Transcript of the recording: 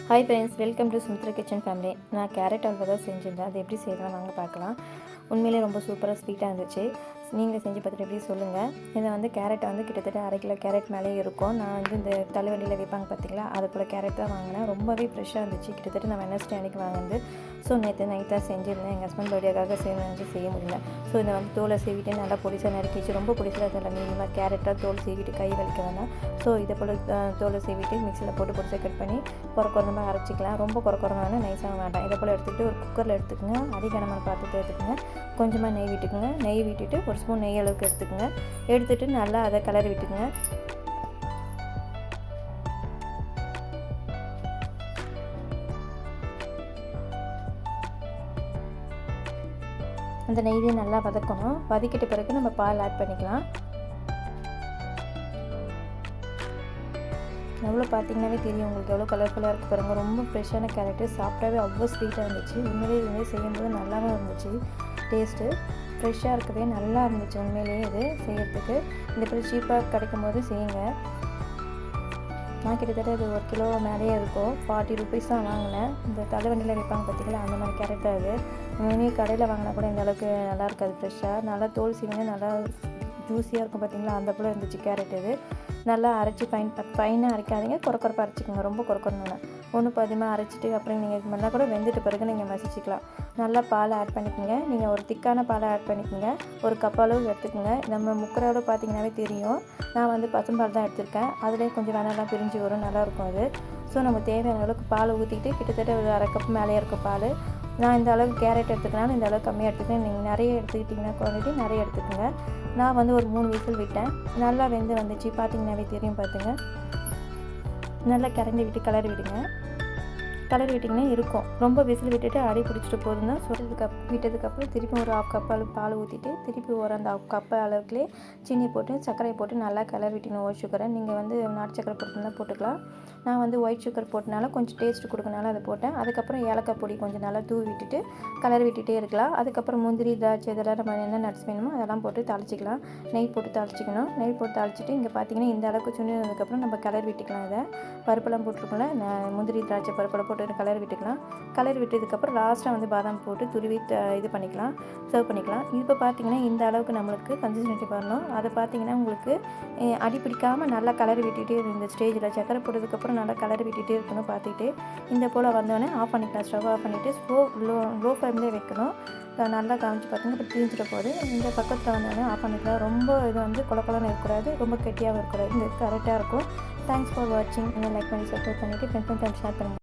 Hi friends, welcome to Sumitra kitchen family. நான் carrot halwa தான் செஞ்சுருந்தேன். அது எப்படி செய்யலாம் வாங்க பார்க்கலாம். உண்மையிலே ரொம்ப சூப்பராக ஸ்வீட்டாக இருந்துச்சு. நீங்கள் செஞ்சு பார்த்துட்டு எப்படி சொல்லுங்கள். இதை வந்து கேரட்டை வந்து கிட்டத்தட்ட 1/2 கிலோ கேரட் மேலே இருக்கும். நான் வந்து இந்த தள்ளுவண்டியில் வைப்பாங்க பார்த்தீங்களா, அது போல் கேரட் தான் வாங்கினேன். ரொம்பவே ஃப்ரெஷ்ஷாக இருந்துச்சு. கிட்டத்தட்ட நான் வெட்னஸ்டே அன்றைக்கி வாங்கினது. ஸோ நேற்று நைட்டாக செஞ்சுருந்தேன். எங்கள் ஹஸ்பண்ட் பர்த்டேக்காக செய்ய முடியல. ஸோ இதை வந்து தோலை சீவிட்டு நல்லா பொடிசாக நறுக்கிச்சு. ரொம்ப பொடிசாக அதில் மீடியமாக கேரட்டாக தோல் சீவிட்டு கை வலிக்க வேணாம். ஸோ இதை போல் தோலை சீவிட்டு மிக்சியில் போட்டு பொடிசாக கட் பண்ணி குறமாக அரைச்சிக்கலாம். ரொம்ப குறமான நைஸாக வேண்டாம். இதை போல் எடுத்துக்கிட்டு ஒரு குக்கரில் எடுத்துக்கோங்க. அதிகமான பாத்திரத்தை எடுத்துக்கோங்க. கொஞ்சமாக நெய் விட்டுக்குங்க. நெய் விட்டுட்டு ஒரு ஸ்பூன் நெய் அளவுக்கு எடுத்துக்கோங்க. எடுத்துகிட்டு நல்லா அதை கிளறி விட்டுக்குங்க. அந்த நெய்யை நல்லா வதக்கணும். வதக்கிட்ட பிறகு நம்ம பால் ஆட் பண்ணிக்கலாம். எவ்வளோ பார்த்தீங்கன்னாவே தெரியும் உங்களுக்கு எவ்வளோ கலர்ஃபுல்லாக இருக்குது பாருங்க. ரொம்ப ஃப்ரெஷ்ஷான கேரட்டு, சாப்பிட்டாவே அவ்வளோ ஸ்வீட்டாக இருந்துச்சு. உண்மையிலே இதுமாதிரி செய்யும்போது நல்லாவும் இருந்துச்சு. டேஸ்ட்டு ஃப்ரெஷ்ஷாக இருக்கவே நல்லா இருந்துச்சு. உண்மையிலேயே இது செய்யறதுக்கு இந்த மாதிரி சீப்பாக கிடைக்கும் போது செய்யுங்க. நான் கிட்டத்தட்ட அது 1 கிலோ மேலேயே இருக்கும். 40 ருபீஸ் தான் வாங்கினேன். இந்த தலைவண்டியில் வைப்பாங்க பார்த்தீங்களா, அந்த மாதிரி கேரட் அது. உண்மையிலேயே கடையில் வாங்கினா கூட இந்த அளவுக்கு நல்லா இருக்காது. ஃப்ரெஷ்ஷாக நல்லா தோல் சீவிங்க, நல்லா ஜூஸியாக இருக்கும் பார்த்தீங்களா, அந்த போல் இருந்துச்சு கேரட் இது. நல்லா அரைச்சி ஃபைனாக அரைக்காதீங்க, குறப்பாக அரைச்சிக்கோங்க. ரொம்ப குறக்கணும்னா ஒன்று பாதியமாக அரைச்சிட்டு அப்புறம் நீங்கள் நல்லா கூட வெந்துட்டு பிறகு நீங்கள் மசிச்சிக்கலாம். நல்லா பால் ஆட் பண்ணிக்கோங்க. நீங்கள் ஒரு திக்கான பாலை ஆட் பண்ணிக்கோங்க. ஒரு கப் அளவு எடுத்துக்கோங்க. நம்ம முக்கரோட பார்த்தீங்கன்னாவே தெரியும். நான் வந்து பசும்பால் தான் எடுத்திருக்கேன். அதிலே கொஞ்சம் வேணாலாம் பிரிஞ்சு வரும், நல்லாயிருக்கும் அது. ஸோ நம்ம தேவையான அளவுக்கு பால் ஊற்றிக்கிட்டு கிட்டத்தட்ட ஒரு 1/2 கப் மேலே இருக்கும் பால். நான் இந்த அளவுக்கு கேரட் எடுத்துக்கிறேன், இந்த அளவுக்கு கம்மியாக எடுத்துக்கிறேன். நீங்கள் நிறைய எடுத்துக்கிட்டிங்கன்னா குவான்டிட்டி நிறைய எடுத்துக்கோங்க. நான் வந்து ஒரு 3 விசில் விட்டேன். நல்லா வெந்து வந்துச்சு. பார்த்தீங்கன்னாவே தெரியும். பார்த்துங்க, நல்லா கிளறி விட்டு கிளறி விடுங்க. கிளறி விட்டிங்கன்னா இருக்கும். ரொம்ப விசில் விட்டுட்டு அடி பிடிச்சிட்டு போதுன்னா விட்டதுக்கப்புறம் திருப்பி ஒரு 1/2 கப் அளவு பால் ஊற்றிட்டு திருப்பி ஒரு அந்த 1/2 கப் அளவுக்குலே சீனி போட்டு சர்க்கரை போட்டு நல்லா கிளறி விட்டணும். ஒயிட் சுகரை நீங்கள் வந்து நாட்டு சர்க்கரை போட்டுனா போட்டுக்கலாம். நான் வந்து ஒயிட் சுகர் போட்டனால கொஞ்சம் டேஸ்ட்டு கொடுக்கனால அதை போட்டேன். அதுக்கப்புறம் ஏலக்காய் பொடி கொஞ்சம் நல்லா தூவி விட்டுட்டு கிளறி விட்டுட்டே இருக்கலாம். அதுக்கப்புறம் முந்திரி, திராட்சை இதெல்லாம் நம்ம என்ன நட்ஸ் வேணுமோ அதெல்லாம் போட்டு தாளிச்சிக்கலாம். நெய் போட்டு தாளிச்சிக்கணும். நெய் போட்டு தாளிச்சிட்டு இங்கே பார்த்தீங்கன்னா இந்த அளவுக்கு சுண்டினதுக்கப்புறம் நம்ம கிளறி விட்டுக்கலாம். இதை பருப்பெல்லாம் போட்டிருக்கோம்ல, முந்திரி, திராட்சை பருப்பெல்லாம் போட்டு கலர் விட்டுக்கலாம். கலர் விட்டதுக்கப்புறம் லாஸ்ட்டாக வந்து பாதாம் போட்டு துருவி இது பண்ணிக்கலாம், சர்வ் பண்ணிக்கலாம். இப்போ பார்த்தீங்கன்னா இந்த அளவுக்கு நம்மளுக்கு கன்சிஸ்டன்சி வரணும். அதை பார்த்தீங்கன்னா உங்களுக்கு அடி பிடிக்காமல் நல்லா கலர் விட்டுகிட்டே இந்த ஸ்டேஜில் சக்கரை போட்டதுக்கப்புறம் நல்லா கலர் விட்டுகிட்டே இருக்கணும். பார்த்துட்டு இந்த போல் வந்தோடனே ஆஃப் பண்ணிக்கலாம். ஸ்டவ் ஆஃப் பண்ணிவிட்டு லோ ஃப்ளேம்லேயே வைக்கணும். நல்லா காமிச்சு பார்த்தீங்கன்னா இப்போ தீஞ்சிட போகுது. இந்த பக்கத்தில் வந்தோடனே ஆஃப் பண்ணிக்கலாம். ரொம்ப இது வந்து குளக்குளன்னு இருக்கக்கூடாது, ரொம்ப கெட்டியாகவும் இருக்கக்கூடாது. இது கரெக்டாக இருக்கும். தேங்க்ஸ் ஃபார் வாட்சிங். லைக் பண்ணி சப்ஸ்கிரைப் பண்ணிவிட்டு ஃப்ரெண்ட்ஸ் ஷேர் பண்ணுங்கள்.